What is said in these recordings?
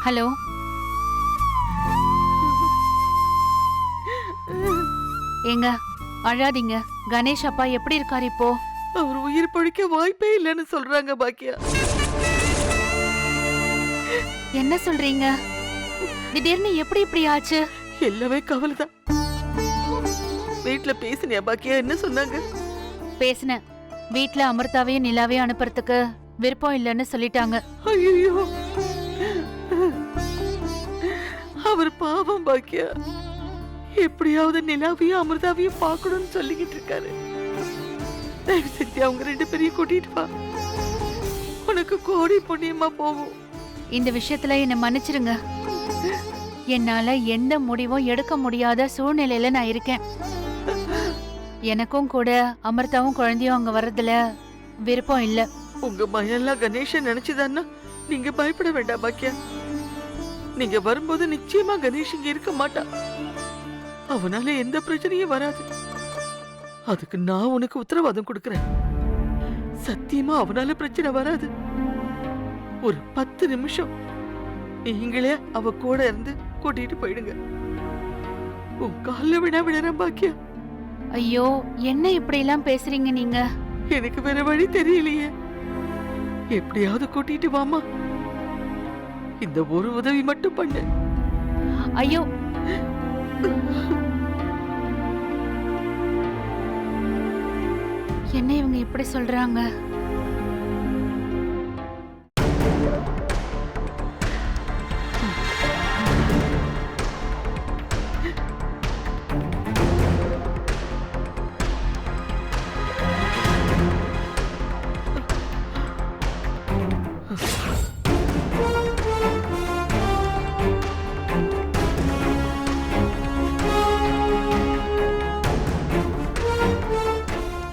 Hello. ஏங்க அழாதீங்க. கணேஷ் அப்பா எப்படி இருக்காரு இப்போ? அவர் உயிர் பழிக்க வாய்ப்பே இல்லைன்னு சொல்றாங்க பாக்கியா. என்ன சொல்றீங்க? திடீர்னு எப்படி இப்படி ஆச்சு? எல்லாமே கவலைதான். வீட்ல பேசினியா பாக்கியா? என்ன சொன்னாங்க? பேசினேன். வீட்ல அமிர்தாவையும் நிலாவையும் அனுப்புறதுக்கு விருப்பம் இல்லைன்னு சொல்லிட்டாங்க. ஐயோ, அவர் பாவம் பாக்கியா. எப்படியாவது நிலாவையும் அமிர்தாவையும் பார்க்கணும்னு சொல்லிக்கிட்டு இருக்காரு. தயவு செஞ்சு அவங்க 2 பேரையும் கூட்டிட்டு வா. உனக்கு கோடி புண்ணியமா போகும். இந்த விஷயத்துல என்ன மன்னிச்சிருங்க. என்னால எந்த முடிவும் எடுக்க முடியாத சூழ்நிலையில நான் இருக்கேன். எனக்கும் கூட அமிர்தாவும் குழந்தையும் அங்க வர்றதுல விருப்பம் இல்ல. உங்க மயெல்லாம் கணேஷன் நினைச்சுதான்னா நீங்க பயப்பட வேண்டாம் பாக்கியா. நீங்க வரும்போது நிச்சயமா கணேஷ் இங்க இருக்க மாட்டான். அவனால எந்த பிரச்சனையும் வராது. அதுக்கு நான் உனக்கு உத்தரவாதம் கொடுக்கறேன். சத்தியமா அவனால பிரச்சனை வராது. ஒரு 10 நிமிஷம் நீங்களே அவ கூட இருந்து கூட்டிட்டு போயிடுங்க. உன் கால விழறேன் பாக்கியா. ஐயோ, என்ன இப்படி எல்லாம் பேசுறீங்க நீங்க? எனக்கு வேற வழி தெரியலையே. எப்படியாவது கூட்டிட்டு வாமா. இந்த ஒரு உதவி மட்டும் பண்ணு. ஐயோ, என்ன இவங்க இப்படி சொல்றாங்க?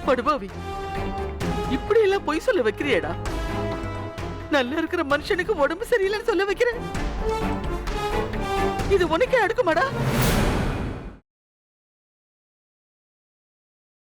படுபாவி, இப்படி எல்லாம் பொய் சொல்ல வைக்கிறியடா? நல்லா இருக்கிற மனுஷனுக்கு உடம்பு சரியில்லைன்னு சொல்ல வைக்கிற. இது உனக்கே அடுக்குமாடா?